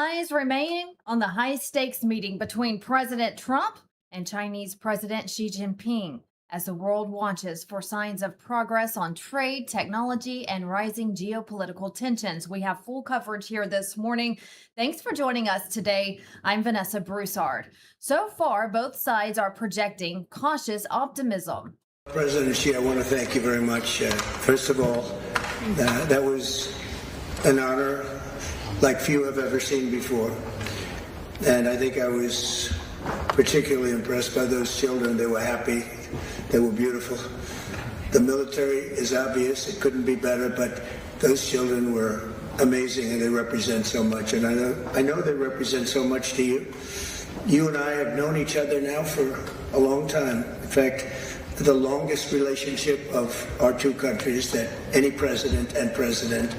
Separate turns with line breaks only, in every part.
eyes remain on the high stakes meeting between President Trump and Chinese President Xi Jinping as the world watches for signs of progress on trade, technology, and rising geopolitical tensions. We have full coverage here this morning. Thanks for joining us today. I'm Vanessa Broussard. So far, both sides are projecting cautious optimism.
President Xi, I want to thank you very much. First of all, that was an honor like few have ever seen before. And I think I was particularly impressed by those children. They were happy. They were beautiful. The military is obvious. It couldn't be better, but those children were amazing, and they represent so much. And I know they represent so much to you. You and I have known each other now for a long time. In fact, the longest relationship of our two countries that any president and president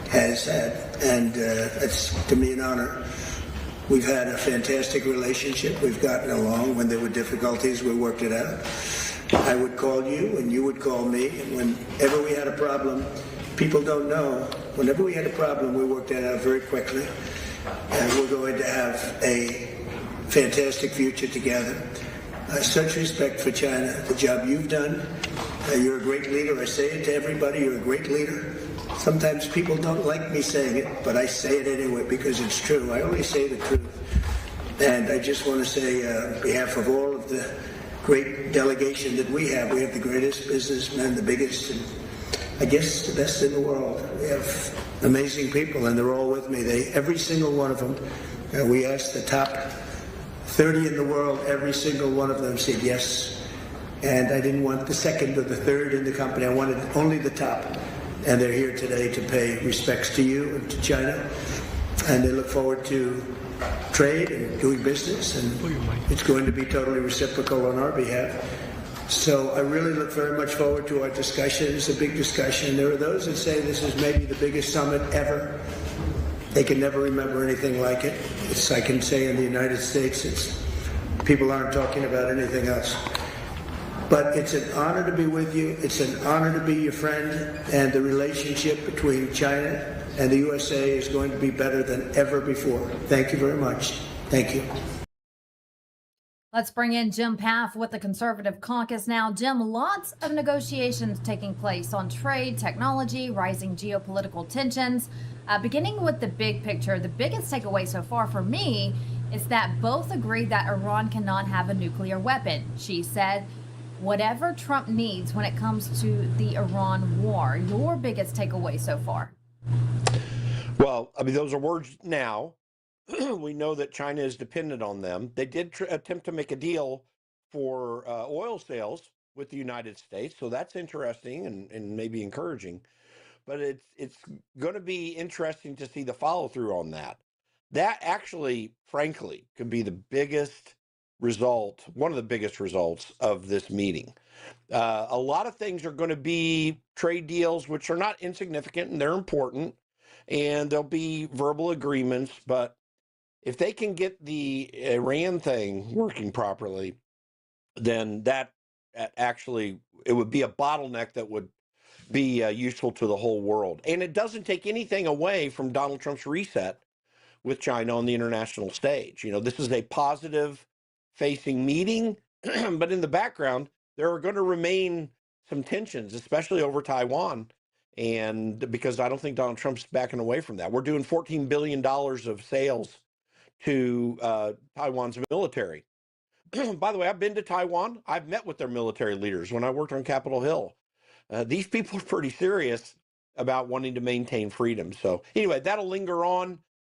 has had. And it's, to me, an honor. We've had a fantastic relationship. We've gotten along. When there were difficulties, we worked it out. I would call you, and you would call me. And whenever we had a problem, people don't know, whenever we had a problem, we worked that out very quickly. And we're going to have a fantastic future together. Such respect for China, the job you've done. You're a great leader. I say it to everybody, you're a great leader. Sometimes people don't like me saying it, but I say it anyway because it's true. I only say the truth. And I just want to say, on behalf of all of the great delegation that we have the greatest businessmen, the biggest, and I guess the best in the world. We have amazing people, and they're all with me. Every single one of them. We asked the top 30 in the world, every single one of them said yes. And I didn't want the second or the third in the company. I wanted only the top. And they're here today to pay respects to you and to China. And they look forward to trade and doing business. And it's going to be totally reciprocal on our behalf. So I really look very much forward to our discussion. It's a big discussion. There are those that say this is maybe the biggest summit ever. They can never remember anything like it. I can say in the United States, people aren't talking about anything else. But it's an honor to be with you. It's an honor to be your friend. And the relationship between China and the USA is going to be better than ever before. Thank you very much. Thank you.
Let's bring in Jim Paff with the Conservative Caucus now. Jim, lots of negotiations taking place on trade, technology, rising geopolitical tensions. Beginning with the big picture, the biggest takeaway so far for me is that both agree that Iran cannot have a nuclear weapon. She said, whatever Trump needs when it comes to the Iran war. Your biggest takeaway so far?
Well, I mean, those are words now. We know that China is dependent on them. They did attempt to make a deal for oil sales with the United States, so that's interesting and maybe encouraging. But it's going to be interesting to see the follow-through on that. That actually, frankly, could be the biggest result, one of the biggest results of this meeting. A lot of things are going to be trade deals, which are not insignificant, and they're important, and there'll be verbal agreements, but if they can get the Iran thing working properly, then that actually, it would be a bottleneck that would be useful to the whole world. And it doesn't take anything away from Donald Trump's reset with China on the international stage. You know, this is a positive facing meeting, but in the background, there are going to remain some tensions, especially over Taiwan. And because I don't think Donald Trump's backing away from that. We're doing $14 billion of sales to Taiwan's military. By the way, I've been to Taiwan. I've met with their military leaders when I worked on Capitol Hill. These people are pretty serious about wanting to maintain freedom. So anyway, that'll linger on.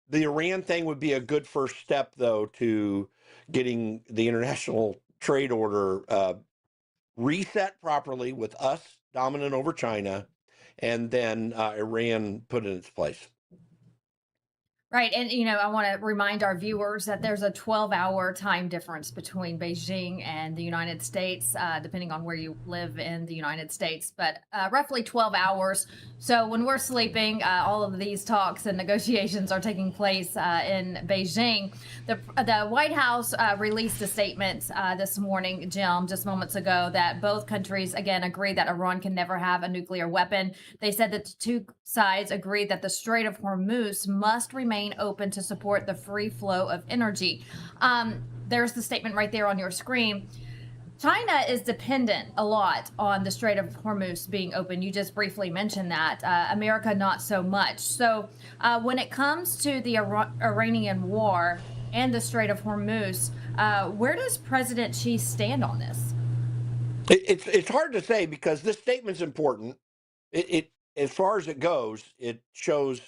The Iran thing would be a good first step, though, to getting the international trade order reset properly with us dominant over China, and then Iran put in its place.
Right. And, you know, I want to remind our viewers that there's a 12-hour time difference between Beijing and the United States, depending on where you live in the United States, but roughly 12 hours. So when we're sleeping, all of these talks and negotiations are taking place in Beijing. The White House released a statement this morning, Jim, just moments ago, that both countries, again, agree that Iran can never have a nuclear weapon. They said that the two sides agreed that the Strait of Hormuz must remain remain open to support the free flow of energy. There's the statement right there on your screen. China is dependent a lot on the Strait of Hormuz being open. You just briefly mentioned that. America, not so much. So when it comes to the Iranian war and the Strait of Hormuz, where does President Xi stand on this?
It's hard to say because this statement's important. It as far as it goes, it shows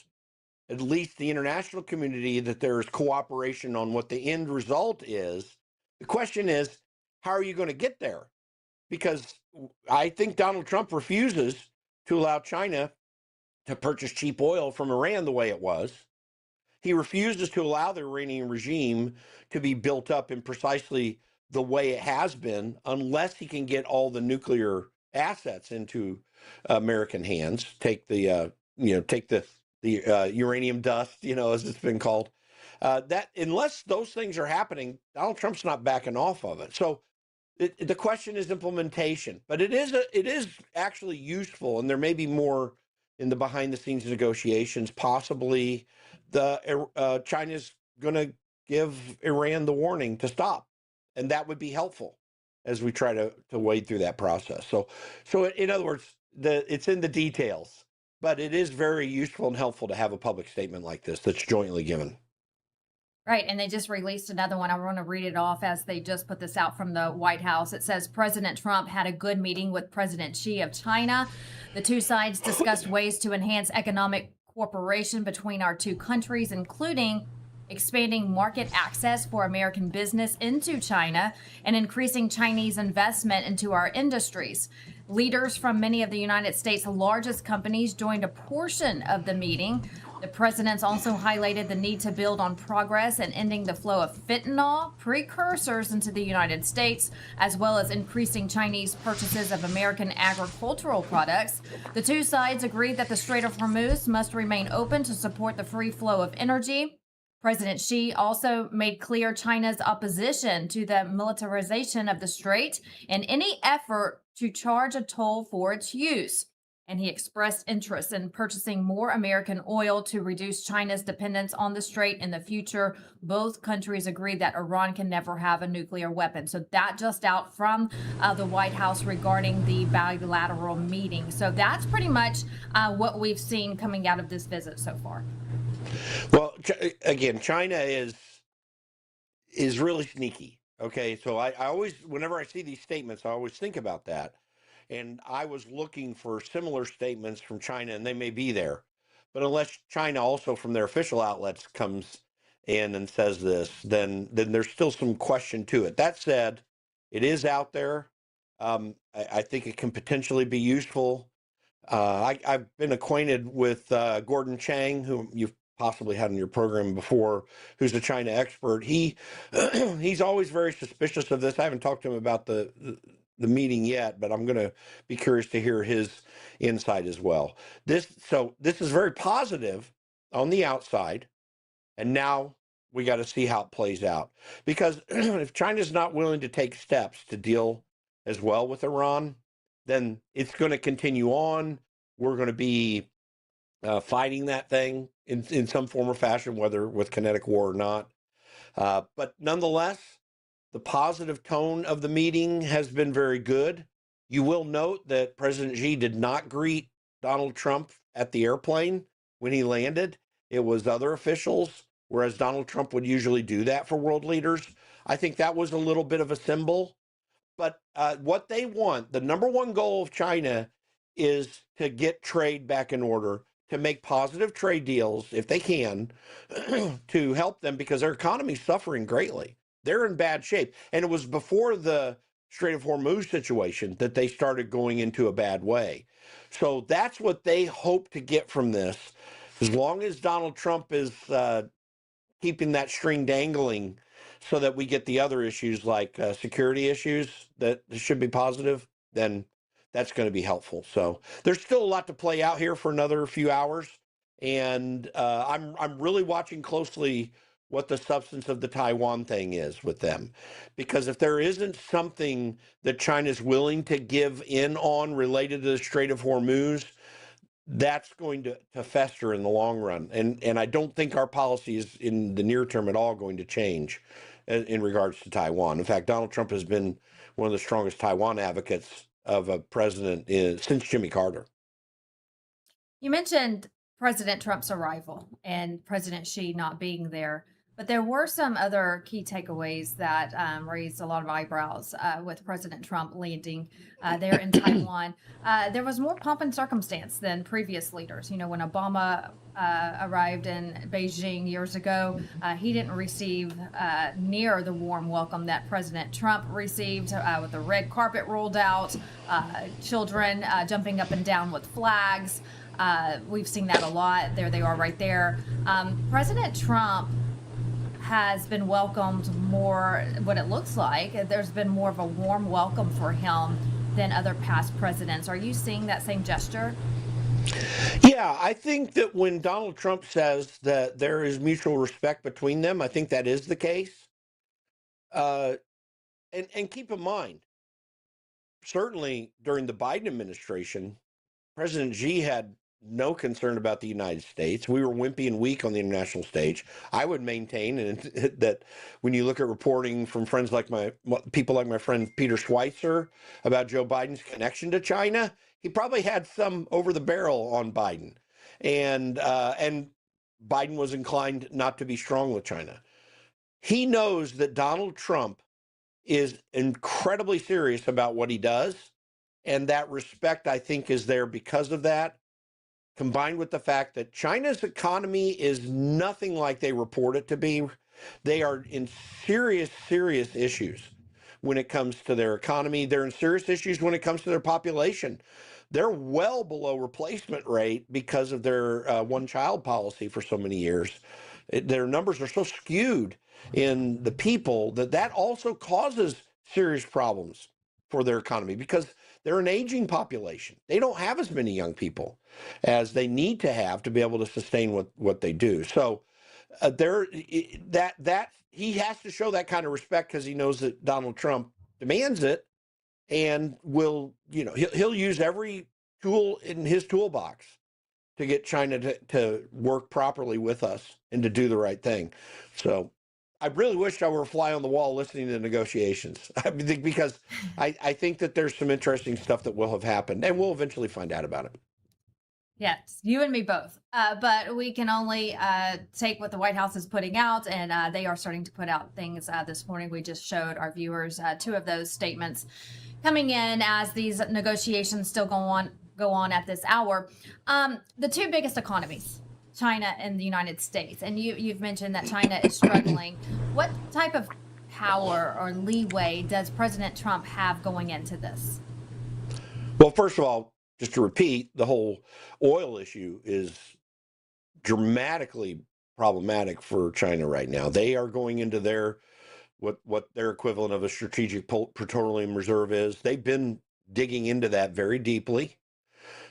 at least the international community that there is cooperation on what the end result is. The question is, how are you going to get there? Because I think Donald Trump refuses to allow China to purchase cheap oil from Iran the way it was. He refuses to allow the Iranian regime to be built up in precisely the way it has been unless he can get all the nuclear assets into American hands, take the uranium dust, as it's been called. That unless those things are happening, Donald Trump's not backing off of it. So the question is implementation, but it is actually useful, and there may be more in the behind the scenes negotiations. Possibly, China's going to give Iran the warning to stop, and that would be helpful as we try to wade through that process. So in other words, it's in the details, but it is very useful and helpful to have a public statement like this that's jointly given.
Right, and they just released another one. I want to read it off as they just put this out from the White House. It says President Trump had a good meeting with President Xi of China. The two sides discussed ways to enhance economic cooperation between our two countries, including expanding market access for American business into China and increasing Chinese investment into our industries. Leaders from many of the United States' largest companies joined a portion of the meeting. The presidents also highlighted the need to build on progress in ending the flow of fentanyl precursors into the United States, as well as increasing Chinese purchases of American agricultural products. The two sides agreed that the Strait of Hormuz must remain open to support the free flow of energy. President Xi also made clear China's opposition to the militarization of the strait and any effort to charge a toll for its use. And he expressed interest in purchasing more American oil to reduce China's dependence on the strait in the future. Both countries agreed that Iran can never have a nuclear weapon. So that just out from the White House regarding the bilateral meeting. So that's pretty much what we've seen coming out of this visit so far.
Well, again, China is really sneaky. Okay, so I always, whenever I see these statements, I always think about that. And I was looking for similar statements from China, and they may be there. But unless China also from their official outlets comes in and says this, then there's still some question to it. That said, it is out there. I think it can potentially be useful. I've been acquainted with Gordon Chang, who you've possibly had on your program before, who's a China expert. He's always very suspicious of this. I haven't talked to him about the meeting yet, but I'm going to be curious to hear his insight as well. This is very positive on the outside, and now we got to see how it plays out. Because if China's not willing to take steps to deal as well with Iran, then it's going to continue on. We're going to be fighting that thing in some form or fashion, whether with kinetic war or not. But nonetheless, the positive tone of the meeting has been very good. You will note that President Xi did not greet Donald Trump at the airplane when he landed. It was other officials, whereas Donald Trump would usually do that for world leaders. I think that was a little bit of a symbol. But what they want, the number one goal of China is to get trade back in order, to make positive trade deals, if they can, to help them because their economy is suffering greatly. They're in bad shape. And it was before the Strait of Hormuz situation that they started going into a bad way. So that's what they hope to get from this. As long as Donald Trump is keeping that string dangling so that we get the other issues like security issues that should be positive, then that's going to be helpful. So there's still a lot to play out here for another few hours. And I'm really watching closely what the substance of the Taiwan thing is with them. Because if there isn't something that China's willing to give in on related to the Strait of Hormuz, that's going to fester in the long run. And I don't think our policy is in the near term at all going to change in regards to Taiwan. In fact, Donald Trump has been one of the strongest Taiwan advocates of a president since Jimmy Carter.
You mentioned President Trump's arrival and President Xi not being there, but there were some other key takeaways that raised a lot of eyebrows with President Trump landing there in Taiwan. There was more pomp and circumstance than previous leaders. You know, when Obama arrived in Beijing years ago, he didn't receive near the warm welcome that President Trump received with the red carpet rolled out, children jumping up and down with flags. We've seen that a lot. There they are right there. President Trump has been welcomed more, what it looks like. There's been more of a warm welcome for him than other past presidents. Are you seeing that same gesture?
Yeah, I think that when Donald Trump says that there is mutual respect between them, I think that is the case. And keep in mind, certainly during the Biden administration, President Xi had no concern about the United States. We were wimpy and weak on the international stage. I would maintain that when you look at reporting from friends like people like my friend Peter Schweitzer about Joe Biden's connection to China, he probably had some over the barrel on Biden, and Biden was inclined not to be strong with China. He knows that Donald Trump is incredibly serious about what he does, and that respect, I think, is there because of that, combined with the fact that China's economy is nothing like they report it to be. They are in serious, serious issues when it comes to their economy. They're in serious issues when it comes to their population. They're well below replacement rate because of their one-child policy for so many years. Their numbers are so skewed in the people that also causes serious problems for their economy because they're an aging population. They don't have as many young people as they need to have to be able to sustain what they do. So that he has to show that kind of respect because he knows that Donald Trump demands it and will, he'll use every tool in his toolbox to get China to work properly with us and to do the right thing. So I really wish I were a fly on the wall listening to the negotiations because I think that there's some interesting stuff that will have happened and we'll eventually find out about it.
Yes, you and me both. But we can only take what the White House is putting out, and they are starting to put out things this morning. We just showed our viewers two of those statements coming in as these negotiations still go on at this hour. The two biggest economies, China and the United States, and you've mentioned that China is struggling. What type of power or leeway does President Trump have going into this?
Well, first of all, just to repeat, the whole oil issue is dramatically problematic for China right now. They are going into their what their equivalent of a strategic petroleum reserve is. They've been digging into that very deeply.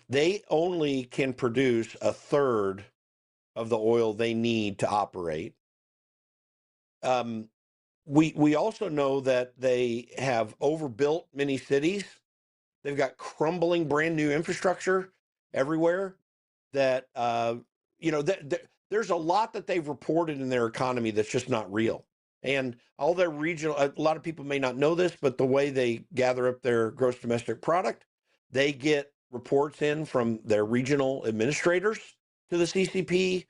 They only can produce a third of the oil they need to operate. We also know that they have overbuilt many cities. They've got crumbling brand new infrastructure everywhere that, there's a lot that they've reported in their economy that's just not real. And all their regional, a lot of people may not know this, but the way they gather up their gross domestic product, they get reports in from their regional administrators to the CCP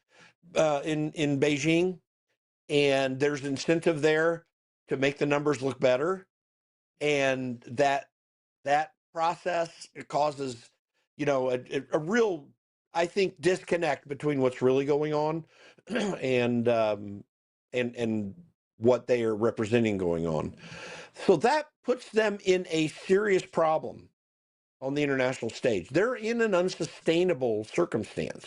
in Beijing. And there's incentive there to make the numbers look better. And that process, it causes, a real, I think, disconnect between what's really going on and what they are representing going on. So that puts them in a serious problem on the international stage. They're in an unsustainable circumstance.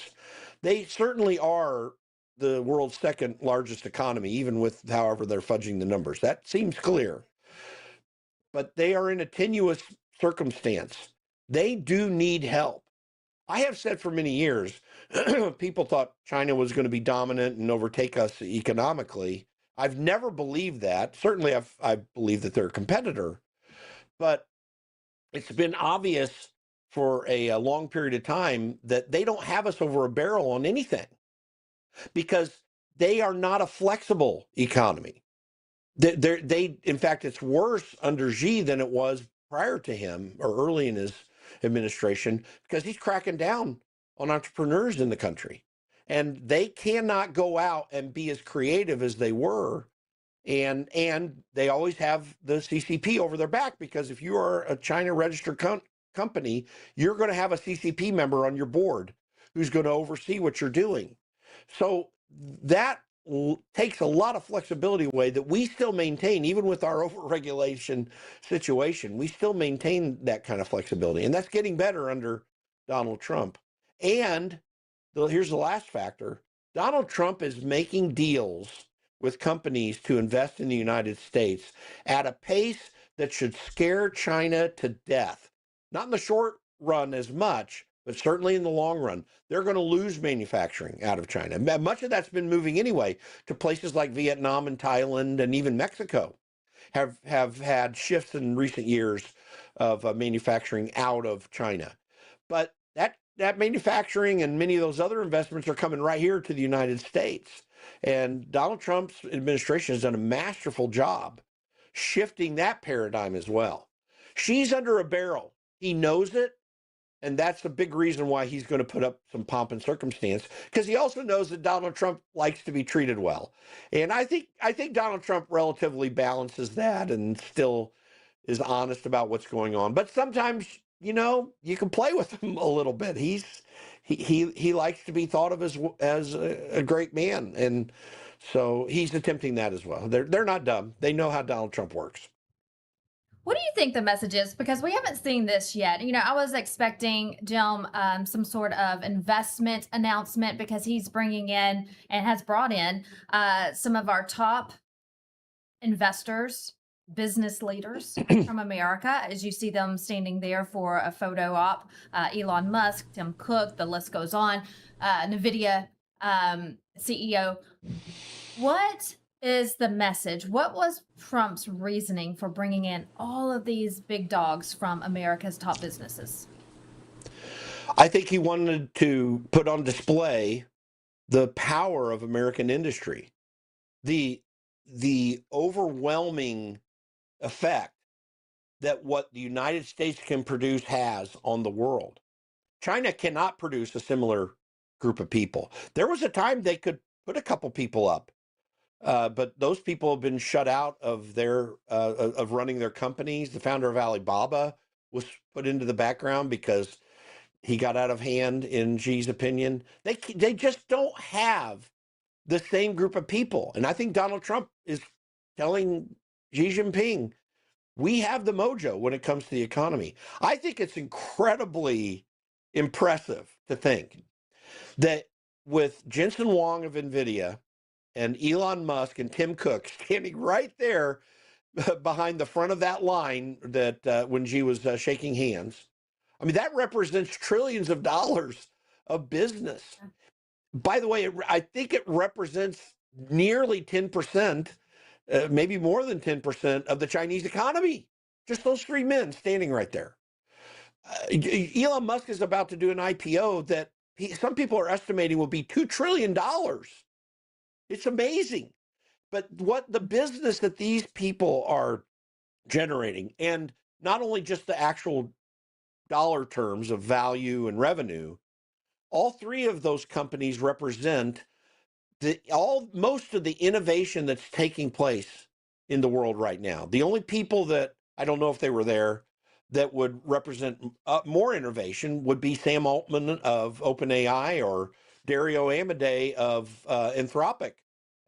They certainly are the world's second largest economy, even with however they're fudging the numbers. That seems clear. But they are in a tenuous circumstance. They do need help. I have said for many years, people thought China was going to be dominant and overtake us economically. I've never believed that. Certainly, I believe that they're a competitor. But it's been obvious for a long period of time that they don't have us over a barrel on anything because they are not a flexible economy. In fact, it's worse under Xi than it was prior to him or early in his administration because he's cracking down on entrepreneurs in the country. And they cannot go out and be as creative as they were. And they always have the CCP over their back because if you are a China registered company, you're going to have a CCP member on your board who's going to oversee what you're doing. So that takes a lot of flexibility away that we still maintain, even with our overregulation situation. We still maintain that kind of flexibility, and that's getting better under Donald Trump. And here's the last factor. Donald Trump is making deals with companies to invest in the United States at a pace that should scare China to death. Not in the short run as much, but certainly in the long run. They're going to lose manufacturing out of China. Much of that's been moving anyway to places like Vietnam and Thailand and even Mexico have had shifts in recent years of manufacturing out of China. But that manufacturing and many of those other investments are coming right here to the United States. And Donald Trump's administration has done a masterful job shifting that paradigm as well. She's under a barrel. He knows it. And that's a big reason why he's going to put up some pomp and circumstance, because he also knows that Donald Trump likes to be treated well. And I think Donald Trump relatively balances that and still is honest about what's going on. But sometimes, you can play with him a little bit. He likes to be thought of as a great man. And so he's attempting that as well. They're not dumb. They know how Donald Trump works.
What do you think the message is? Because we haven't seen this yet. I was expecting, Jim, some sort of investment announcement because he's bringing in and has brought in some of our top investors, business leaders from America, as you see them standing there for a photo op. Elon Musk, Tim Cook, the list goes on. NVIDIA CEO. What is the message? What was Trump's reasoning for bringing in all of these big dogs from America's top businesses?
I think he wanted to put on display the power of American industry, the overwhelming effect that what the United States can produce has on the world. China cannot produce a similar group of people. There was a time they could put a couple people up. But those people have been shut out of of running their companies. The founder of Alibaba was put into the background because he got out of hand, in Xi's opinion. They just don't have the same group of people. And I think Donald Trump is telling Xi Jinping, we have the mojo when it comes to the economy. I think it's incredibly impressive to think that with Jensen Huang of NVIDIA and Elon Musk and Tim Cook standing right there behind the front of that line that when Xi was shaking hands. I mean, that represents trillions of dollars of business. By the way, I think it represents nearly 10%, maybe more than 10% of the Chinese economy. Just those three men standing right there. Elon Musk is about to do an IPO that some people are estimating will be $2 trillion. It's amazing. But what the business that these people are generating, and not only just the actual dollar terms of value and revenue, all three of those companies represent most of the innovation that's taking place in the world right now. The only people that, I don't know if they were there, that would represent more innovation would be Sam Altman of OpenAI or Dario Amodei of Anthropic.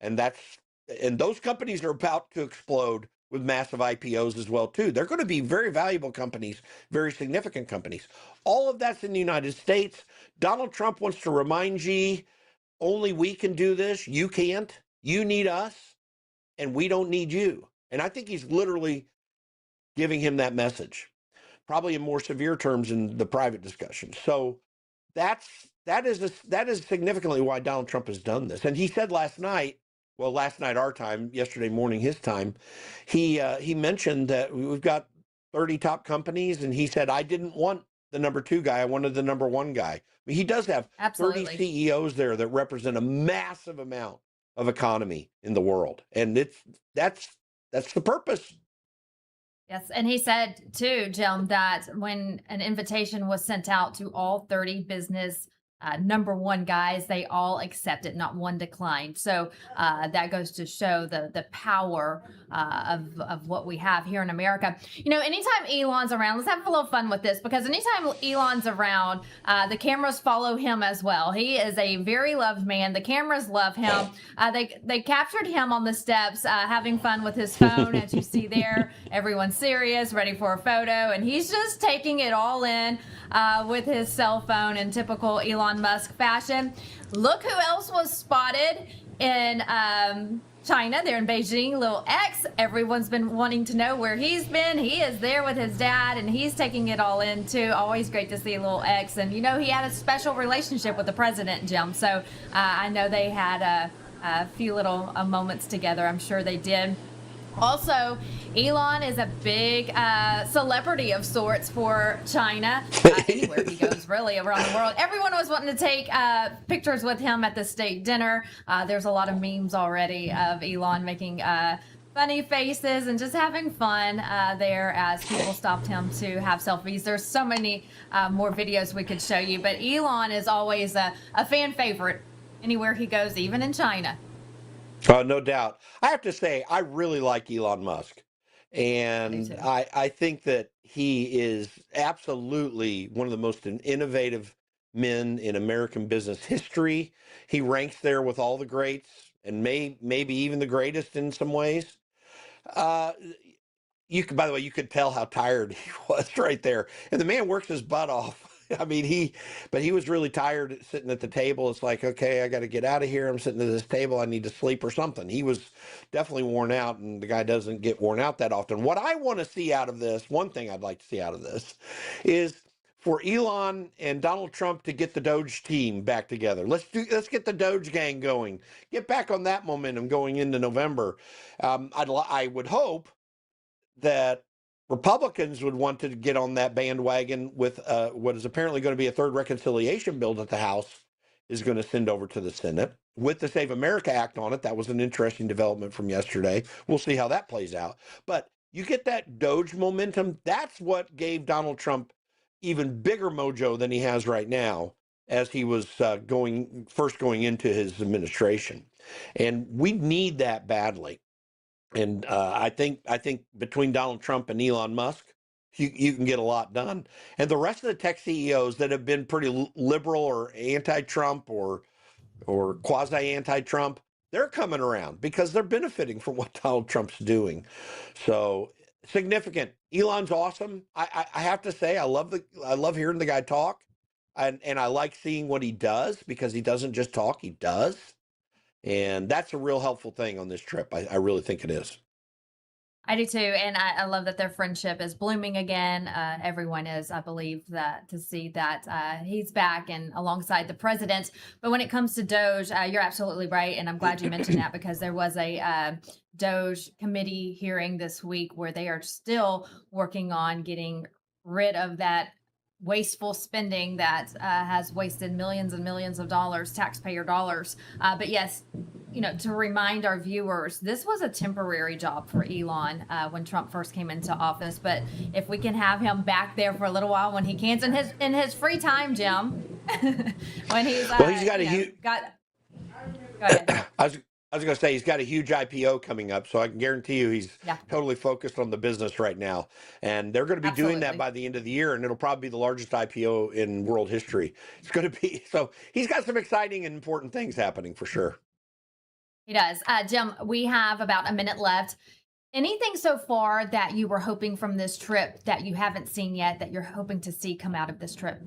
And those companies are about to explode with massive IPOs as well, too. They're going to be very valuable companies, very significant companies. All of that's in the United States. Donald Trump wants to remind Xi, only we can do this. You can't. You need us, and we don't need you. And I think he's literally giving him that message, probably in more severe terms in the private discussion. So that is significantly why Donald Trump has done this. And he said last night our time, yesterday morning his time, he mentioned that we've got 30 top companies, and he said, I didn't want the number 2 guy. I wanted the number 1 guy. I mean, he does have 30
Absolutely.
CEOs there that represent a massive amount of economy in the world, and that's the purpose.
Yes, and he said too, Jim, that when an invitation was sent out to all 30 business number 1 guys, they all accepted, not one declined. So that goes to show the power of what we have here in America. You know, anytime Elon's around, let's have a little fun with this, because anytime Elon's around, the cameras follow him as well. He is a very loved man. The cameras love him. They captured him on the steps having fun with his phone, as you see there. Everyone's serious, ready for a photo, and he's just taking it all in with his cell phone in typical Elon Musk fashion. Look who else was spotted in China. They're in Beijing, little X. Everyone's been wanting to know where he's been. He is there with his dad, and he's taking it all in too. Always great to see little X. And you know, he had a special relationship with the president, Jim. So I know they had a few little moments together. I'm sure they did. Also, Elon is a big celebrity of sorts for China. Anywhere he goes, really, around the world. Everyone was wanting to take pictures with him at the state dinner. There's a lot of memes already of Elon making funny faces and just having fun there as people stopped him to have selfies. There's so many more videos we could show you, but Elon is always a fan favorite anywhere he goes, even in China.
No doubt. I have to say, I really like Elon Musk. And I think that he is absolutely one of the most innovative men in American business history. He ranks there with all the greats, and maybe even the greatest in some ways. By the way, you could tell how tired he was right there. And the man works his butt off. I mean, he was really tired sitting at the table. It's like, okay, I got to get out of here. I'm sitting at this table. I need to sleep or something. He was definitely worn out, and the guy doesn't get worn out that often. What I want to see out of this, one thing I'd like to see out of this, is for Elon and Donald Trump to get the Doge team back together. Let's get the Doge gang going. Get back on that momentum going into November. I would hope that Republicans would want to get on that bandwagon with what is apparently going to be a 3rd reconciliation bill that the House is going to send over to the Senate with the Save America Act on it. That was an interesting development from yesterday. We'll see how that plays out. But you get that Doge momentum. That's what gave Donald Trump even bigger mojo than he has right now as he was going into his administration. And we need that badly. And I think between Donald Trump and Elon Musk, you can get a lot done. And the rest of the tech CEOs that have been pretty liberal or anti-Trump or quasi-anti-Trump, they're coming around because they're benefiting from what Donald Trump's doing. So significant. Elon's awesome. I have to say, I love hearing the guy talk, and I like seeing what he does, because he doesn't just talk, he does. And that's a real helpful thing on this trip. I really think it is.
I do too, and I love that their friendship is blooming again. Everyone is, I believe, that to see that he's back and alongside the president. But when it comes to Doge, you're absolutely right, and I'm glad you mentioned that, because there was a Doge committee hearing this week where they are still working on getting rid of that wasteful spending that has wasted millions and millions of dollars, taxpayer dollars. But yes, you know, to remind our viewers, this was a temporary job for Elon when Trump first came into office. But if we can have him back there for a little while when he can, in his free time, Jim, when he's
he's got a huge.
Go ahead.
I was going to say, he's got a huge IPO coming up, so I can guarantee you he's totally focused on the business right now. And they're going to be doing that by the end of the year, and it'll probably be the largest IPO in world history. It's going to be, so he's got some exciting and important things happening for sure.
He does. Jim, we have about a minute left. Anything so far that you were hoping from this trip that you haven't seen yet that you're hoping to see come out of this trip?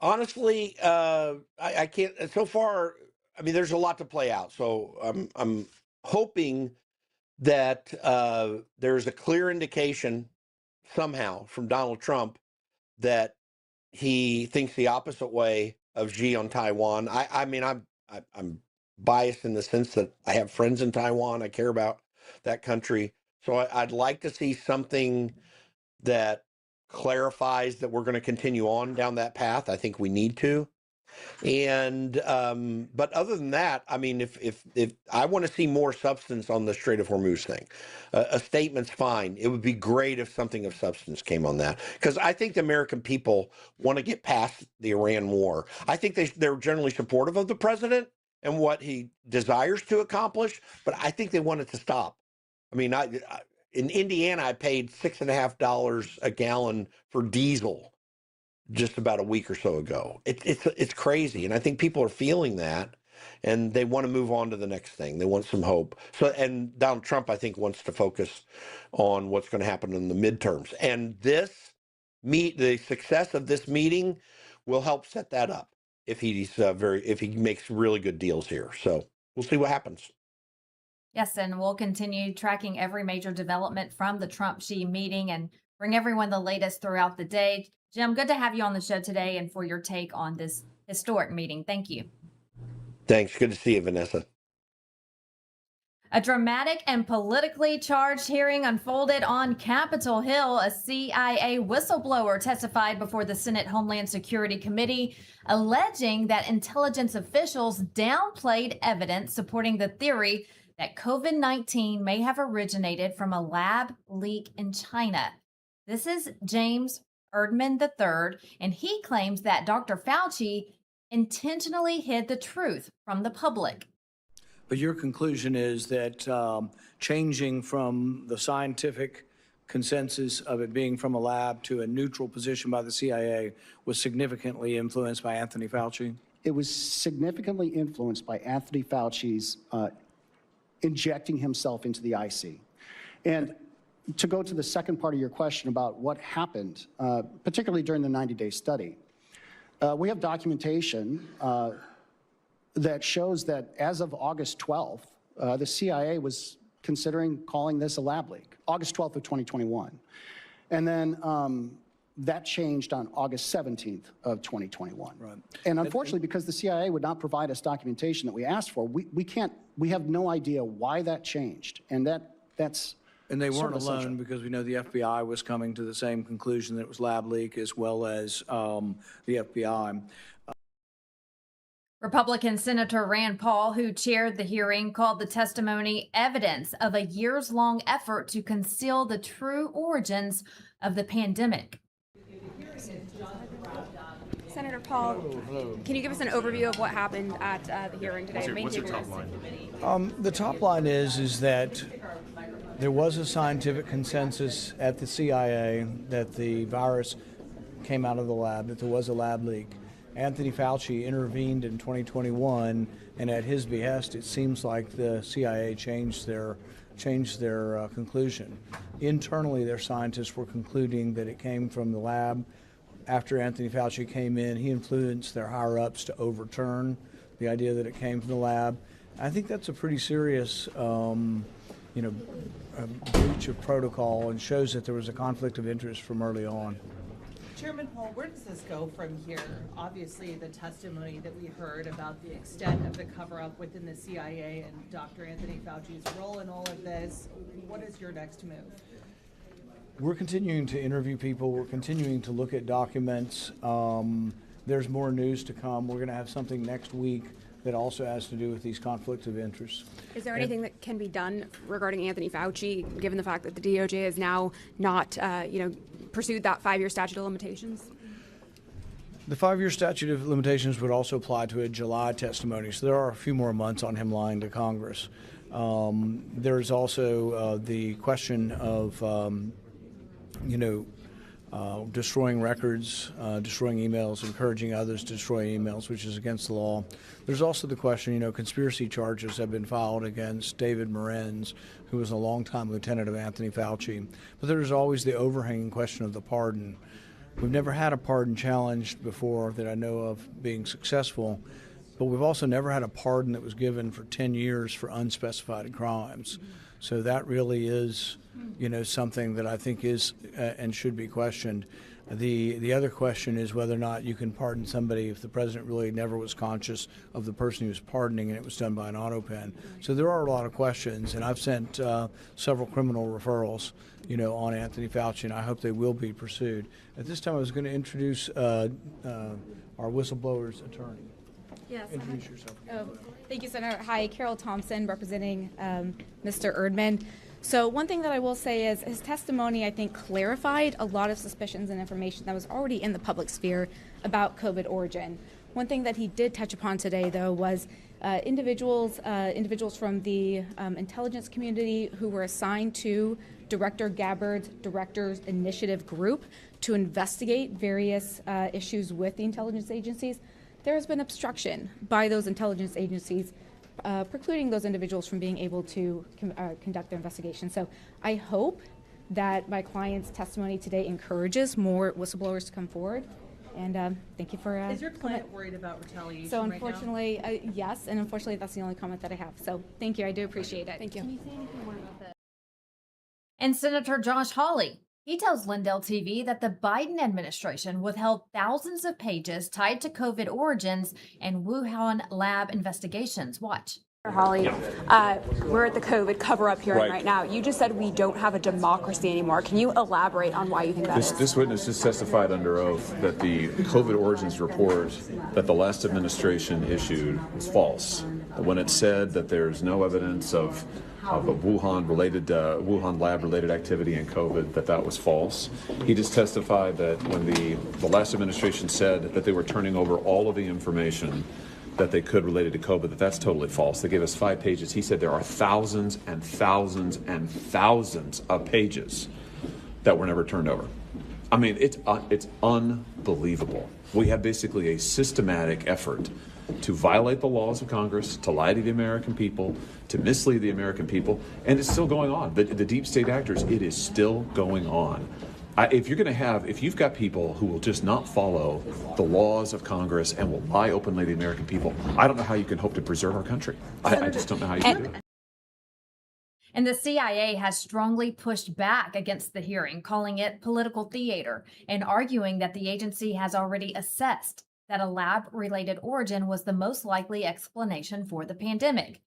Honestly, I can't. So far, I mean, there's a lot to play out. So I'm hoping that there's a clear indication somehow from Donald Trump that he thinks the opposite way of Xi on Taiwan. I mean, I'm biased in the sense that I have friends in Taiwan. I care about that country, so I'd like to see something that clarifies that we're going to continue on down that path. I think we need to. And but other than that, I mean, if I want to see more substance on the Strait of Hormuz thing, a statement's fine. It would be great if something of substance came on that, because I think the American people want to get past the Iran war. I think they're generally supportive of the president and what he desires to accomplish, but I think they want it to stop. I mean, in Indiana, I paid $6.50 a gallon for diesel just about a week or so ago. It's crazy, and I think people are feeling that, and they want to move on to the next thing. They want some hope. So, and Donald Trump, I think, wants to focus on what's going to happen in the midterms, and the success of this meeting will help set that up if he makes really good deals here. So we'll see what happens.
Yes, and we'll continue tracking every major development from the Trump-Xi meeting and bring everyone the latest throughout the day. Jim, good to have you on the show today and for your take on this historic meeting. Thank you.
Thanks. Good to see you, Vanessa.
A dramatic and politically charged hearing unfolded on Capitol Hill. A CIA whistleblower testified before the Senate Homeland Security Committee, alleging that intelligence officials downplayed evidence supporting the theory that COVID-19 may have originated from a lab leak in China. This is James Erdman III, and he claims that Dr. Fauci intentionally hid the truth from the public.
But your conclusion is that changing from the scientific consensus of it being from a lab to a neutral position by the CIA was significantly influenced by Anthony Fauci?
It was significantly influenced by Anthony Fauci's injecting himself into the IC. And to go to the second part of your question about what happened, particularly during the 90-day study, we have documentation that shows that as of August 12th, the CIA was considering calling this a lab leak, August 12th of 2021. And then that changed on August 17th of 2021. Right. And unfortunately, because the CIA would not provide us documentation that we asked for, we have no idea why that changed. And that's
And they weren't alone, because we know the FBI was coming to the same conclusion that it was lab leak, as well as the FBI.
Republican Senator Rand Paul, who chaired the hearing, called the testimony evidence of a years-long effort to conceal the true origins of the pandemic.
Senator Paul, can you give us an overview of what happened at the hearing today?
What's your top line?
The top line is that there was a scientific consensus at the CIA that the virus came out of the lab, that there was a lab leak. Anthony Fauci intervened in 2021, and at his behest, it seems like the CIA changed their conclusion. Internally, their scientists were concluding that it came from the lab. After Anthony Fauci came in, he influenced their higher-ups to overturn the idea that it came from the lab. I think that's a pretty serious breach of protocol, and shows that there was a conflict of interest from early on.
Chairman Paul, where does this go from here? Obviously, the testimony that we heard about the extent of the cover-up within the CIA and Dr. Anthony Fauci's role in all of this, what is your next move?
We're continuing to interview people. We're continuing to look at documents. There's more news to come. We're going to have something next week that also has to do with these conflicts of interest.
Is there anything that can be done regarding Anthony Fauci, given the fact that the DOJ has now not, pursued that 5-year statute of limitations?
The 5-year statute of limitations would also apply to a July testimony, so there are a few more months on him lying to Congress. There's also the question of, destroying records, destroying emails, encouraging others to destroy emails, which is against the law. There's also the question, conspiracy charges have been filed against David Morenz, who was a longtime lieutenant of Anthony Fauci. But there's always the overhanging question of the pardon. We've never had a pardon challenged before that I know of being successful, but we've also never had a pardon that was given for 10 years for unspecified crimes. So that really is, something that I think is and should be questioned. The other question is whether or not you can pardon somebody if the president really never was conscious of the person he was pardoning and it was done by an auto pen. So there are a lot of questions, and I've sent several criminal referrals, on Anthony Fauci, and I hope they will be pursued. At this time, I was going to introduce our whistleblower's attorney.
Yes.
Introduce yourself.
Thank you, Senator. Hi, Carol Thompson, representing Mr. Erdman. So one thing that I will say is his testimony, I think, clarified a lot of suspicions and information that was already in the public sphere about COVID origin. One thing that he did touch upon today, though, was individuals from the intelligence community who were assigned to Director Gabbard's Directors Initiative Group to investigate various issues with the intelligence agencies. There has been obstruction by those intelligence agencies precluding those individuals from being able to conduct their investigation. So I hope that my client's testimony today encourages more whistleblowers to come forward. And thank you for
Is your client worried about retaliation
So
right now?
unfortunately, yes, and unfortunately that's the only comment that I have. So thank you, I do appreciate it. Thank you.
Can you say anything more about that? And Senator Josh Hawley, he tells LINDELLTV that the Biden administration withheld thousands of pages tied to COVID origins and Wuhan lab investigations. Watch.
Holly, we're at the COVID cover-up hearing right now. You just said we don't have a democracy anymore. Can you elaborate on why you think that is?
This witness just testified under oath that the COVID origins report that the last administration issued was false. When it said that there's no evidence of a Wuhan lab-related activity in COVID, that was false. He just testified that when the last administration said that they were turning over all of the information that they could related to COVID, that's totally false. They gave us 5 pages. He said there are thousands and thousands and thousands of pages that were never turned over. I mean, it's unbelievable. We have basically a systematic effort to violate the laws of Congress, to lie to the American people, to mislead the American people, and it's still going on. The deep state actors, it is still going on. If you've got people who will just not follow the laws of Congress and will lie openly to the American people, I don't know how you can hope to preserve our country. I just don't know how you can do it.
And the CIA has strongly pushed back against the hearing, calling it political theater and arguing that the agency has already assessed that a lab-related origin was the most likely explanation for the pandemic.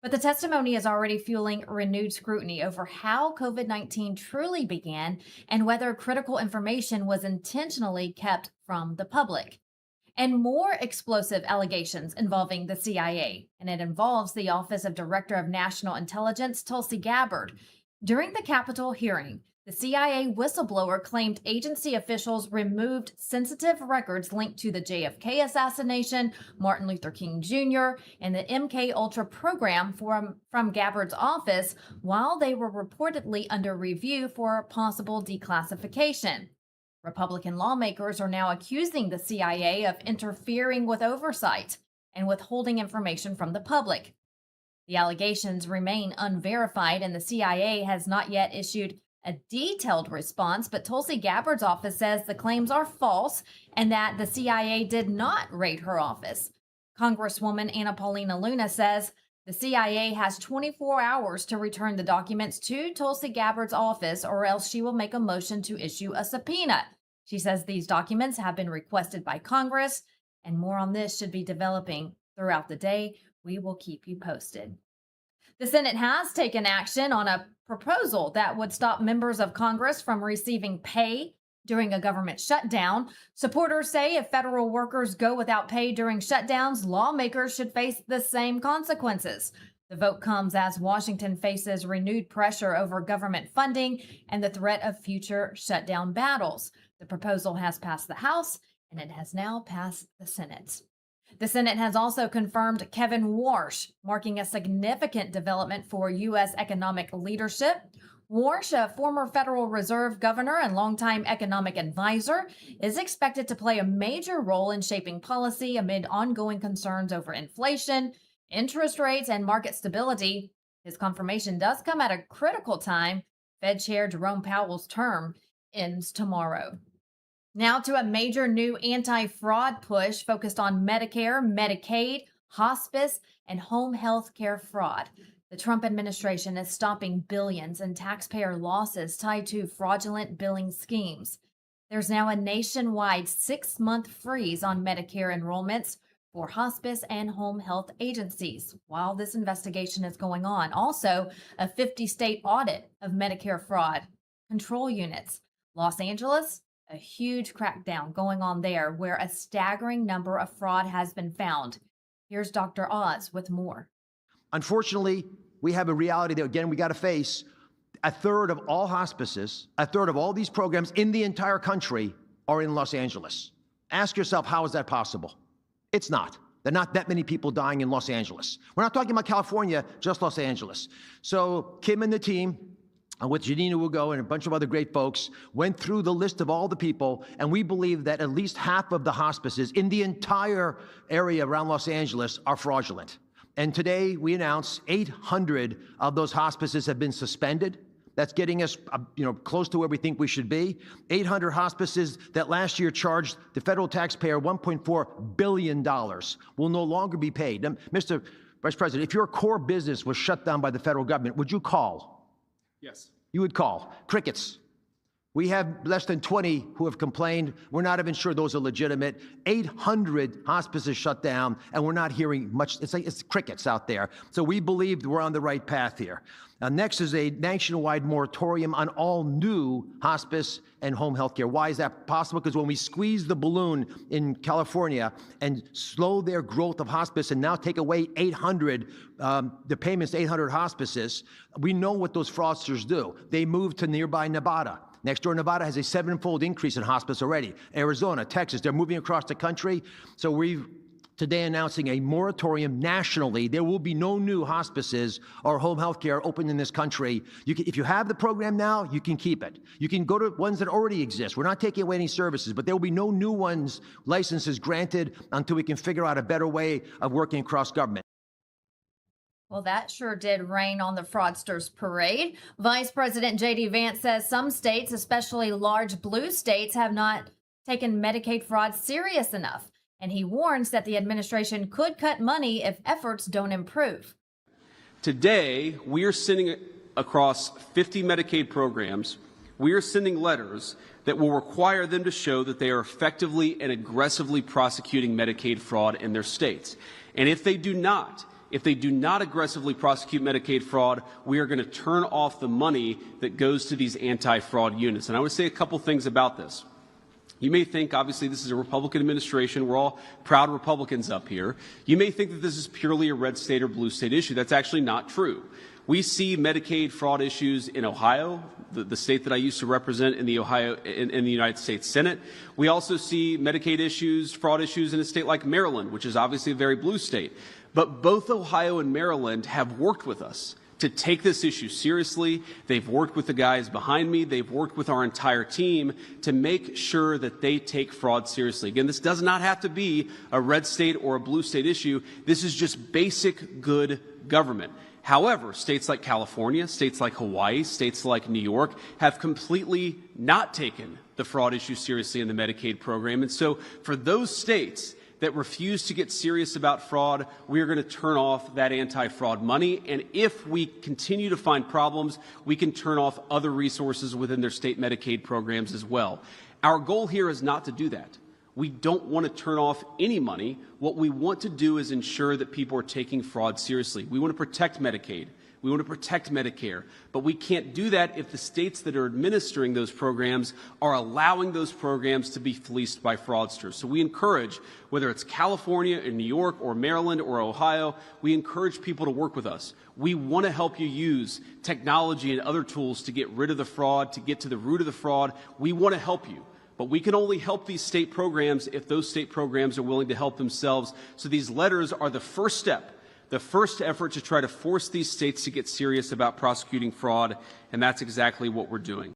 But the testimony is already fueling renewed scrutiny over how COVID-19 truly began and whether critical information was intentionally kept from the public. And more explosive allegations involving the CIA, and it involves the Office of Director of National Intelligence, Tulsi Gabbard. During the Capitol hearing, the CIA whistleblower claimed agency officials removed sensitive records linked to the JFK assassination, Martin Luther King Jr., and the MK Ultra program from Gabbard's office while they were reportedly under review for possible declassification. Republican lawmakers are now accusing the CIA of interfering with oversight and withholding information from the public. The allegations remain unverified, and the CIA has not yet issued a detailed response, but Tulsi Gabbard's office says the claims are false and that the CIA did not raid her office. Congresswoman Anna Paulina Luna says the CIA has 24 hours to return the documents to Tulsi Gabbard's office, or else she will make a motion to issue a subpoena. She says these documents have been requested by Congress, and more on this should be developing throughout the day. We will keep you posted. The Senate has taken action on a proposal that would stop members of Congress from receiving pay during a government shutdown. Supporters say if federal workers go without pay during shutdowns, lawmakers should face the same consequences. The vote comes as Washington faces renewed pressure over government funding and the threat of future shutdown battles. The proposal has passed the House, and it has now passed the Senate. The Senate has also confirmed Kevin Warsh, marking a significant development for U.S. economic leadership. Warsh, a former Federal Reserve governor and longtime economic advisor, is expected to play a major role in shaping policy amid ongoing concerns over inflation, interest rates, and market stability. His confirmation does come at a critical time. Fed Chair Jerome Powell's term ends tomorrow. Now to a major new anti-fraud push focused on Medicare, Medicaid, hospice, and home health care fraud. The Trump administration is stopping billions in taxpayer losses tied to fraudulent billing schemes. There's now a nationwide 6-month freeze on Medicare enrollments for hospice and home health agencies while this investigation is going on. Also, a 50-state audit of Medicare fraud control units. Los Angeles, a huge crackdown going on there where a staggering number of fraud has been found. Here's Dr. Oz with more.
Unfortunately, we have a reality that, again, we got to face. A third of all hospices, a third of all these programs in the entire country are in Los Angeles. Ask yourself, how is that possible? It's not. There are not that many people dying in Los Angeles. We're not talking about California, just Los Angeles. So Kim and the team, with Janina Ugo and a bunch of other great folks, went through the list of all the people, and we believe that at least half of the hospices in the entire area around Los Angeles are fraudulent. And today we announced 800 of those hospices have been suspended. That's getting us, close to where we think we should be. 800 hospices that last year charged the federal taxpayer $1.4 billion will no longer be paid. Now, Mr. Vice President, if your core business was shut down by the federal government, would you call?
Yes.
You would call. Crickets. We have less than 20 who have complained. We're not even sure those are legitimate. 800 hospices shut down, and we're not hearing much. It's crickets out there. So we believe we're on the right path here. Next is a nationwide moratorium on all new hospice and home health care. Why is that possible? Because when we squeeze the balloon in California and slow their growth of hospice and now take away 800, the payments to 800 hospices, we know what those fraudsters do. They move to nearby Nevada. Next door, Nevada has a 7-fold increase in hospice already. Arizona, Texas, they're moving across the country. So we've today announcing a moratorium nationally. There will be no new hospices or home health care open in this country. If you have the program now, you can keep it. You can go to ones that already exist. We're not taking away any services, but there will be no new ones, licenses granted until we can figure out a better way of working across government.
Well, that sure did rain on the fraudsters parade. Vice President J.D. Vance says some states, especially large blue states, have not taken Medicaid fraud serious enough. And he warns that the administration could cut money if efforts don't improve.
Today, we are sending across 50 Medicaid programs, we are sending letters that will require them to show that they are effectively and aggressively prosecuting Medicaid fraud in their states. And if they do not aggressively prosecute Medicaid fraud, we are going to turn off the money that goes to these anti-fraud units. And I would say a couple things about this. You may think, obviously, this is a Republican administration. We're all proud Republicans up here. You may think that this is purely a red state or blue state issue. That's actually not true. We see Medicaid fraud issues in Ohio, the state that I used to represent in the United States Senate. We also see Medicaid issues, fraud issues in a state like Maryland, which is obviously a very blue state. But both Ohio and Maryland have worked with us to take this issue seriously. They've worked with the guys behind me. They've worked with our entire team to make sure that they take fraud seriously. Again, this does not have to be a red state or a blue state issue. This is just basic good government. However, states like California, states like Hawaii, states like New York have completely not taken the fraud issue seriously in the Medicaid program. And so for those states that refuse to get serious about fraud, we are going to turn off that anti-fraud money. And if we continue to find problems, we can turn off other resources within their state Medicaid programs as well. Our goal here is not to do that. We don't want to turn off any money. What we want to do is ensure that people are taking fraud seriously. We want to protect Medicaid. We want to protect Medicare. But we can't do that if the states that are administering those programs are allowing those programs to be fleeced by fraudsters. So we encourage, whether it's California or New York or Maryland or Ohio, we encourage people to work with us. We want to help you use technology and other tools to get rid of the fraud, to get to the root of the fraud. We want to help you. But we can only help these state programs if those state programs are willing to help themselves. So these letters are the first step, the first effort to try to force these states to get serious about prosecuting fraud, and that's exactly what we're doing.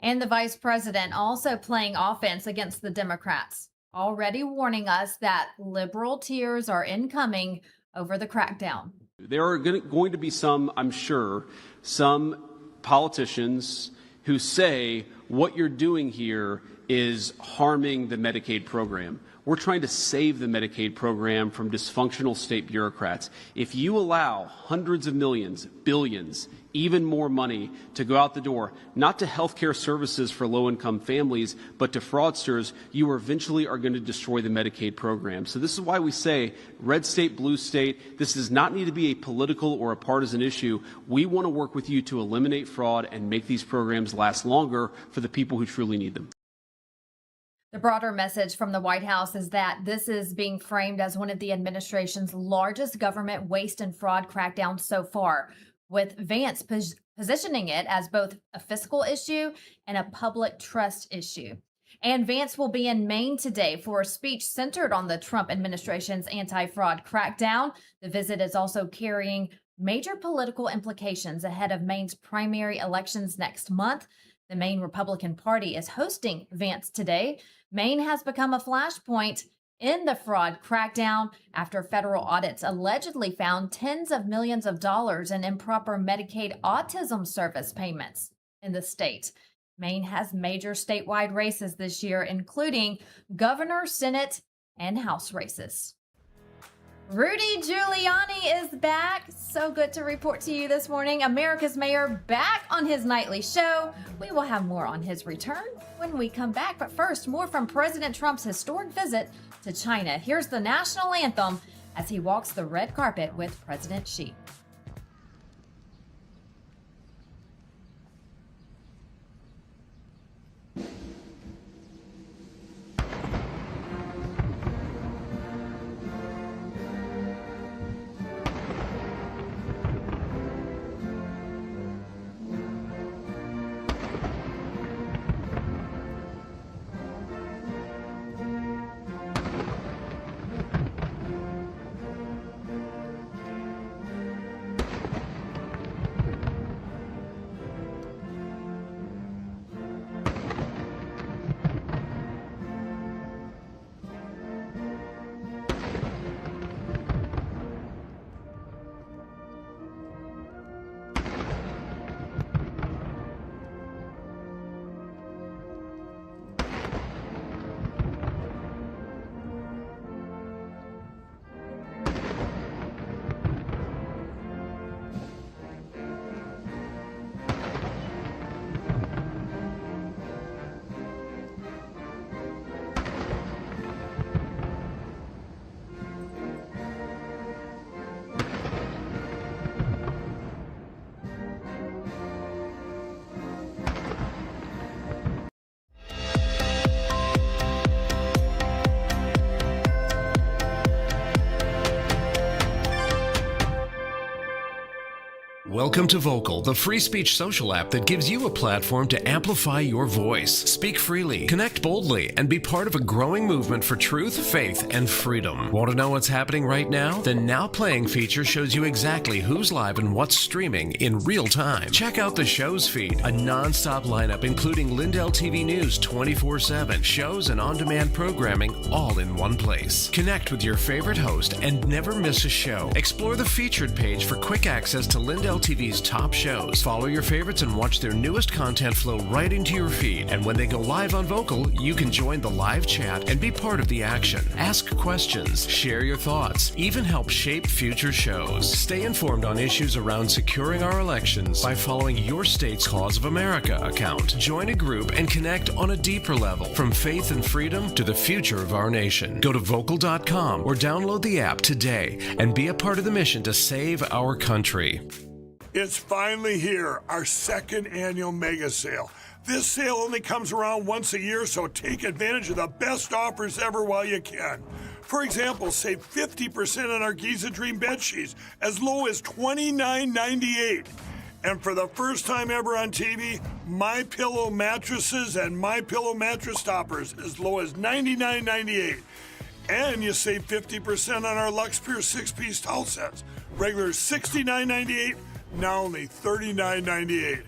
And the vice president also playing offense against the Democrats, already warning us that liberal tears are incoming over the crackdown.
There are going to be some, I'm sure, some politicians who say what you're doing here is harming the Medicaid program. We're trying to save the Medicaid program from dysfunctional state bureaucrats. If you allow hundreds of millions, billions, even more money to go out the door, not to healthcare services for low-income families, but to fraudsters, you eventually are going to destroy the Medicaid program. So this is why we say red state, blue state. This does not need to be a political or a partisan issue. We want to work with you to eliminate fraud and make these programs last longer for the people who truly need them.
The broader message from the White House is that this is being framed as one of the administration's largest government waste and fraud crackdowns so far, with Vance positioning it as both a fiscal issue and a public trust issue. And Vance will be in Maine today for a speech centered on the Trump administration's anti-fraud crackdown. The visit is also carrying major political implications ahead of Maine's primary elections next month. The Maine Republican Party is hosting Vance today. Maine has become a flashpoint in the fraud crackdown after federal audits allegedly found tens of millions of dollars in improper Medicaid autism service payments in the state. Maine has major statewide races this year, including governor, Senate, and House races. Rudy Giuliani is back. So good to report to you this morning. America's mayor back on his nightly show. We will have more on his return when we come back. But first, more from President Trump's historic visit to China. Here's the national anthem as he walks the red carpet with President Xi.
Welcome to Vocal, the free speech social app that gives you a platform to amplify your voice. Speak freely, connect boldly, and be part of a growing movement for truth, faith, and freedom. Want to know what's happening right now? The Now Playing feature shows you exactly who's live and what's streaming in real time. Check out the show's feed, a non-stop lineup including LINDELLTV News 24/7, shows and on-demand programming all in one place. Connect with your favorite host and never miss a show. Explore the featured page for quick access to LINDELLTV's top shows. Follow your favorites and watch their newest content flow right into your feed. And when they go live on Vocal, you can join the live chat and be part of the action. Ask questions, share your thoughts, even help shape future shows. Stay informed on issues around securing our elections by following your state's Cause of America account. Join a group and connect on a deeper level, from faith and freedom to the future of our nation. Go to vocal.com or download the app today and be a part of the mission to save our country.
It's finally here, our second annual mega sale. This sale only comes around once a year, so take advantage of the best offers ever while you can. For example, save 50% on our Giza Dream bed sheets, as low as $29.98. And for the first time ever on TV, MyPillow mattresses and MyPillow mattress toppers, as low as $99.98. And you save 50% on our Lux Pure 6-piece towel sets, regular $69.98. Now only $39.98.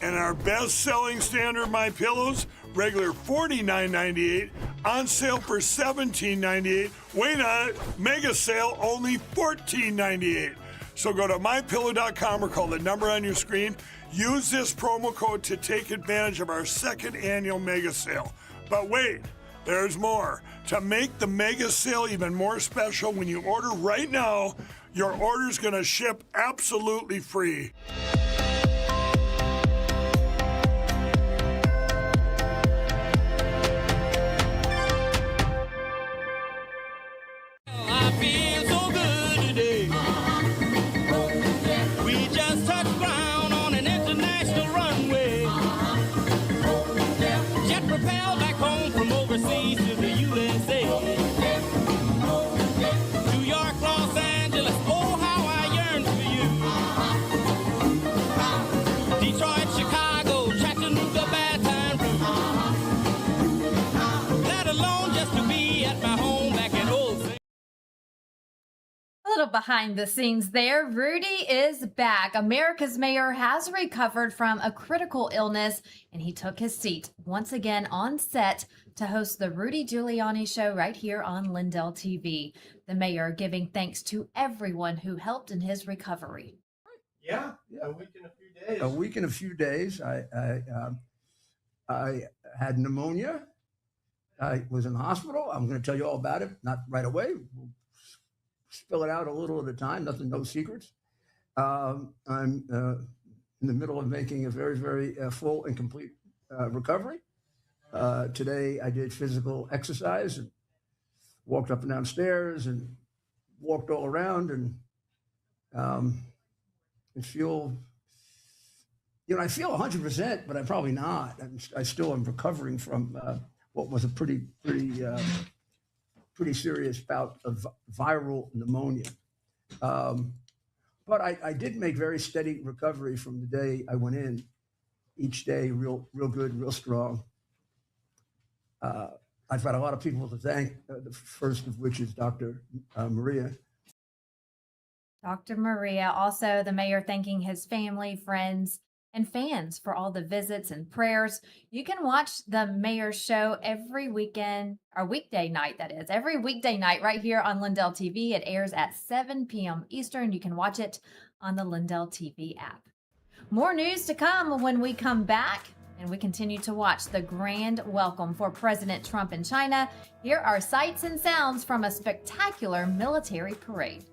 And our best-selling standard MyPillows, regular $49.98, on sale for $17.98. Wait on it, mega sale, only $14.98. So go to MyPillow.com or call the number on your screen. Use this promo code to take advantage of our second annual mega sale. But wait, There's more. To make the mega sale even more special, when you order right now, your order's going to ship absolutely free.
I feel so good today. We just touched ground on an international runway. Jet propelled back home from overseas to the USA. New York, Los Angeles, oh how I yearn for you. Detroit, Chicago, Chattanooga, Baton Rouge. Let alone just to be at my home back at Old St.
A little behind the scenes there. Rudy is back. America's mayor has recovered from a critical illness, and he took his seat once again on set to host the Rudy Giuliani show right here on Lindell TV. The mayor giving thanks to everyone who helped in his recovery.
Yeah, a week and a few days. A week and a few days. I had pneumonia. I was in the hospital. I'm going to tell you all about it. Not right away. We'll spill it out a little at a time. Nothing, no secrets. I'm in the middle of making a very, very full and complete recovery. Today I did physical exercise and walked up and down stairs and walked all around and feel, I feel 100%, but I'm probably not. I still am recovering from what was a pretty serious bout of viral pneumonia. But I did make very steady recovery from the day I went in. Each day, real good, real strong. I've got a lot of people to thank, the first of which is Dr. Maria.
Dr. Maria, also the mayor thanking his family, friends, and fans for all the visits and prayers. You can watch the mayor's show every weekend, or weekday night, that is, every weekday night right here on Lindell TV. It airs at 7 p.m. Eastern. You can watch it on the Lindell TV app. More news to come when we come back, and we continue to watch the grand welcome for President Trump in China. Here are sights and sounds from a spectacular military parade.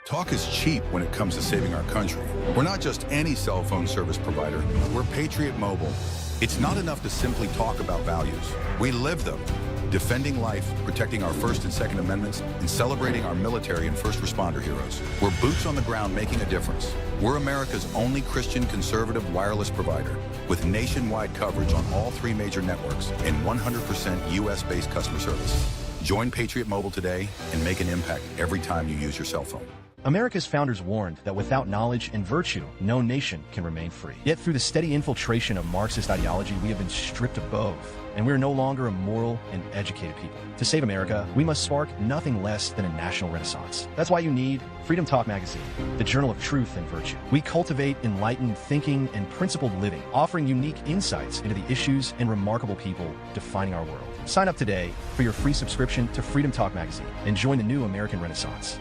Talk is cheap when it comes to saving our country. We're not just any cell phone service provider. We're Patriot Mobile. It's not enough to simply talk about values. We live them. Defending life, protecting our First and Second Amendments, and celebrating our military and first responder heroes. We're boots on the ground making a difference. We're America's only Christian conservative wireless provider with nationwide coverage on all 3 major networks and 100% US-based customer service. Join Patriot Mobile today and make an impact every time you use your cell phone.
America's founders warned that without knowledge and virtue, no nation can remain free. Yet through the steady infiltration of Marxist ideology, we have been stripped of both, and we are no longer a moral and educated people. To save America, we must spark nothing less than a national renaissance. That's why you need Freedom Talk Magazine, the journal of truth and virtue. We cultivate enlightened thinking and principled living, offering unique insights into the issues and remarkable people defining our world. Sign up today for your free subscription to Freedom Talk Magazine and join the new American Renaissance.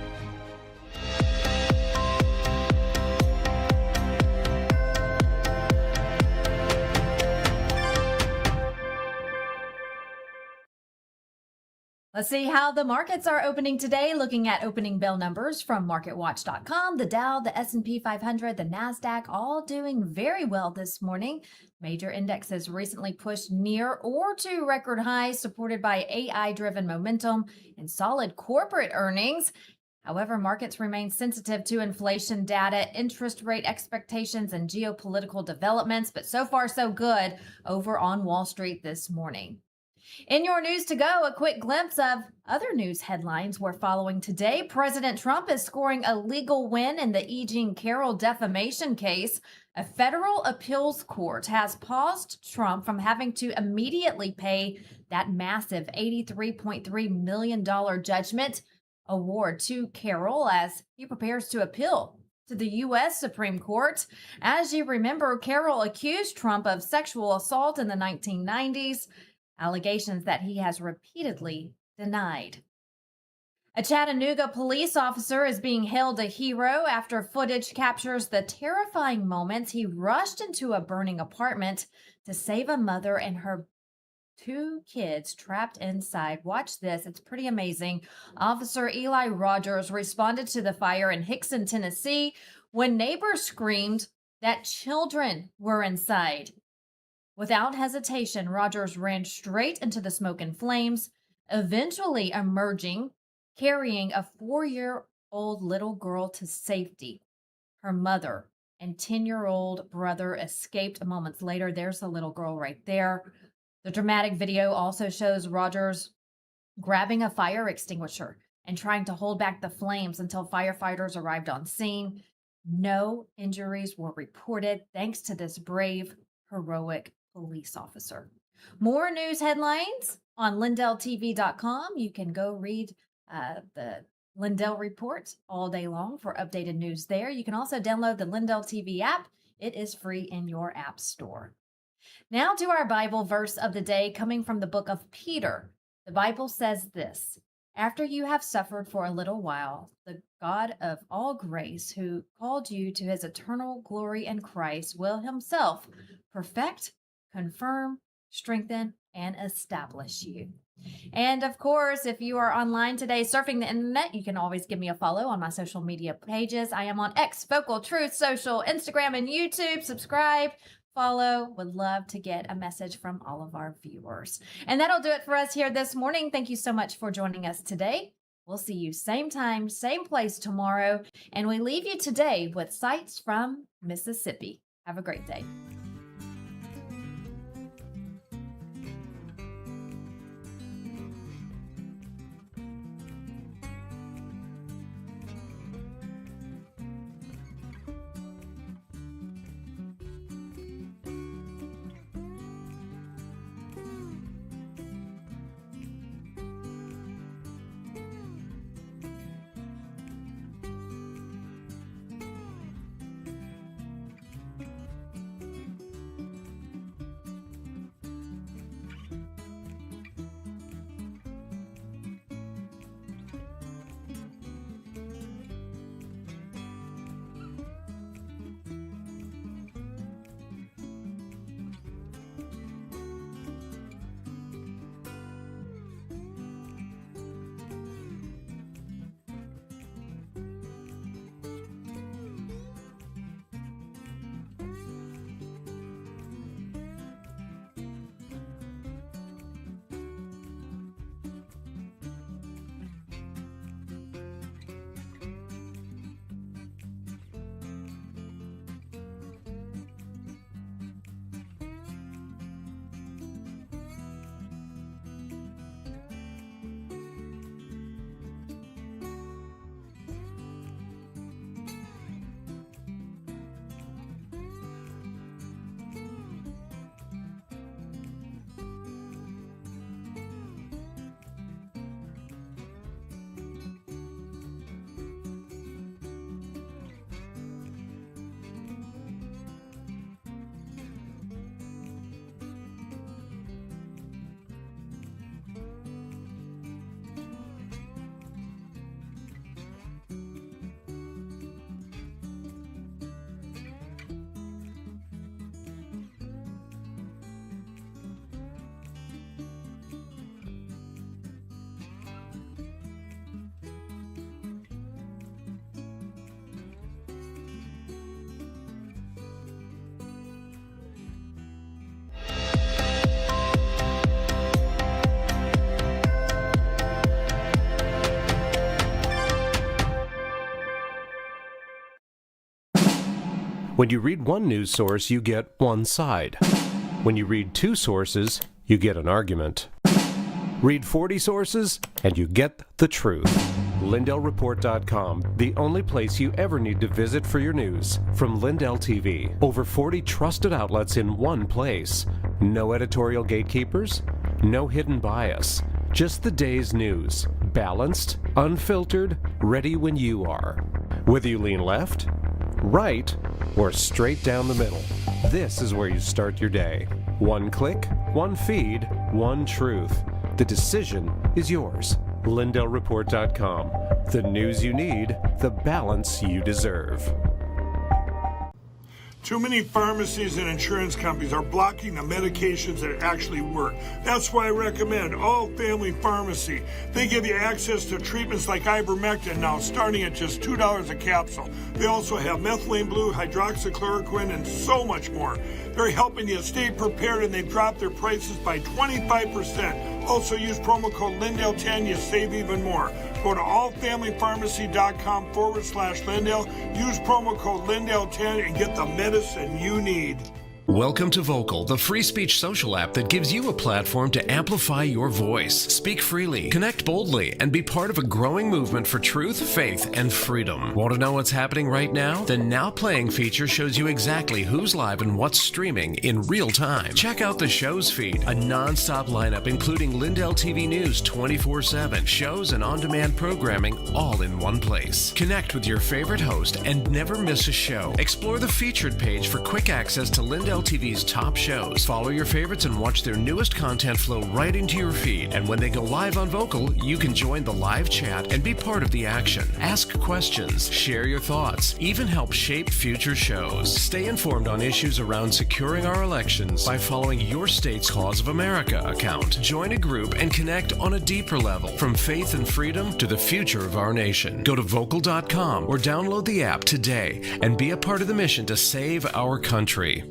Let's see how the markets are opening today. Looking at opening bell numbers from MarketWatch.com, the Dow, the S&P 500, the NASDAQ, all doing very well this morning. Major indexes recently pushed near or to record highs, supported by AI-driven momentum and solid corporate earnings. However, markets remain sensitive to inflation data, interest rate expectations, and geopolitical developments, but so far so good over on Wall Street this morning. In your news to go, a quick glimpse of other news headlines we're following today. President Trump is scoring a legal win in the BEIJING Carroll defamation case. A federal appeals court has paused Trump from having to immediately pay that massive $83.3 million judgment award to Carroll as he prepares to appeal to the U.S. Supreme Court. As you remember, Carroll accused Trump of sexual assault in the 1990s. Allegations that he has repeatedly denied. A Chattanooga police officer is being hailed a hero after footage captures the terrifying moments he rushed into a burning apartment to save a mother and her 2 kids trapped inside. Watch this. It's pretty amazing. Officer Eli Rogers responded to the fire in Hickson, Tennessee, when neighbors screamed that children were inside. Without hesitation, Rogers ran straight into the smoke and flames, eventually emerging, carrying a 4-year-old little girl to safety. Her mother and 10-year-old brother escaped moments later. There's the little girl right there. The dramatic video also shows Rogers grabbing a fire extinguisher and trying to hold back the flames until firefighters arrived on scene. No injuries were reported thanks to this brave, heroic police officer. More news headlines on LINDELLTV.com. You can go read the Lindell Report all day long for updated news there. You can also download the Lindell TV app. It is free in your app store. Now to our Bible verse of the day coming from the book of Peter. The Bible says this: after you have suffered for a little while, the God of all grace, who called you to his eternal glory in Christ, will himself perfect, confirm, strengthen, and establish you. And of course, if you are online today surfing the internet, you can always give me a follow on my social media pages. I am on X, Vocal Truth Social, Instagram, and YouTube. Subscribe, follow. Would love to get a message from all of our viewers. And that'll do it for us here this morning. Thank you so much for joining us today. We'll see you same time, same place tomorrow. And we leave you today with sights from Mississippi. Have a great day.
When you read one news source, you get one side. When you read two sources, you get an argument. Read 40 sources, and you get the truth. LindellReport.com, the only place you ever need to visit for your news. From LINDELLTV, over 40 trusted outlets in one place. No editorial gatekeepers, no hidden bias. Just the day's news. Balanced, unfiltered, ready when you are. Whether you lean left, right, or straight down the middle, this is where you start your day. One click, one feed, one truth. The decision is yours. LindellReport.com. The news you need, the balance you deserve.
Too many pharmacies and insurance companies are blocking the medications that actually work. That's why I recommend All Family Pharmacy. They give you access to treatments like ivermectin now, starting at just $2 a capsule. They also have methylene blue, hydroxychloroquine, and so much more. They're helping you stay prepared, and they've dropped their prices by 25%. Also use promo code LINDELL10, you save even more. Go to allfamilypharmacy.com/Lindell. Use promo code LINDELL10 and get the medicine you need.
Welcome to Vocal, the free speech social app that gives you a platform to amplify your voice. Speak freely, connect boldly, and be part of a growing movement for truth, faith, and freedom. Want to know what's happening right now? The Now Playing feature shows you exactly who's live and what's streaming in real time. Check out the show's feed, a non-stop lineup including LINDELLTV News 24/7, shows and on-demand programming all in one place. Connect with your favorite host and never miss a show. Explore the featured page for quick access to LINDELLTV's top shows. Follow your favorites and watch their newest content flow right into your feed. And when they go live on Vocal, you can join the live chat and be part of the action. Ask questions, share your thoughts, even help shape future shows. Stay informed on issues around securing our elections by following your state's Cause of America account. Join a group and connect on a deeper level, from faith and freedom to the future of our nation. Go to vocal.com or download the app today and be a part of the mission to save our country.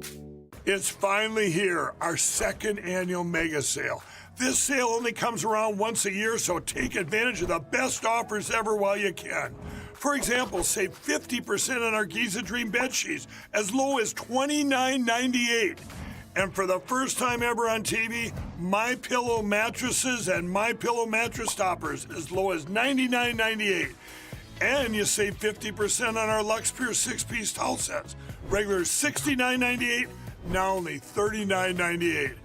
It's finally here, our second annual mega sale. This sale only comes around once a year, so take advantage of the best offers ever while you can. For example, save 50% on our Giza Dream bed sheets, as low as $29.98. And for the first time ever on TV, MyPillow mattresses and MyPillow mattress toppers, as low as $99.98. And you save 50% on our Lux Pure 6-piece towel sets, regular $69.98. Now only $39.98.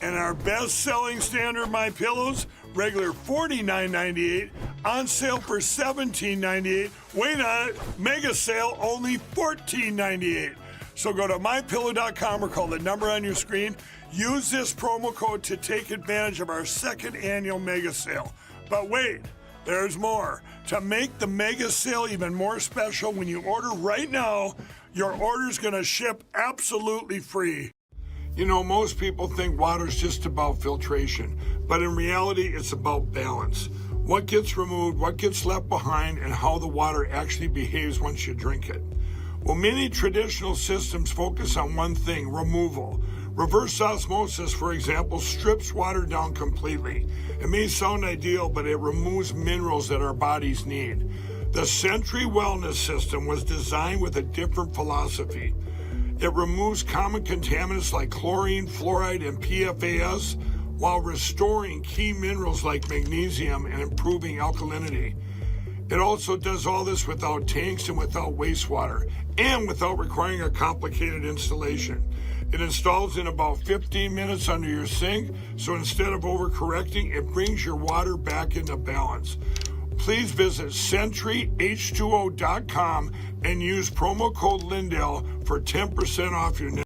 And our best-selling standard My Pillows, regular $49.98, on sale for $17.98. Wait on it, mega sale only $14.98. So go to mypillow.com or call the number on your screen. Use this promo code to take advantage of our second annual mega sale. But wait, there's more. To make the mega sale even more special, when you order right now, your order's gonna ship absolutely free. You know, most people think water's just about filtration, but in reality, it's about balance. What gets removed, what gets left behind, and how the water actually behaves once you drink it. Well, many traditional systems focus on one thing, removal. Reverse osmosis, for example, strips water down completely. It may sound ideal, but it removes minerals that our bodies need. The Century Wellness System was designed with a different philosophy. It removes common contaminants like chlorine, fluoride, and PFAS, while restoring key minerals like magnesium and improving alkalinity. It also does all this without tanks and without wastewater, and without requiring a complicated installation. It installs in about 15 minutes under your sink, so instead of overcorrecting, it brings your water back into balance. Please visit CentryH2O.com and use promo code Lindell for 10% off your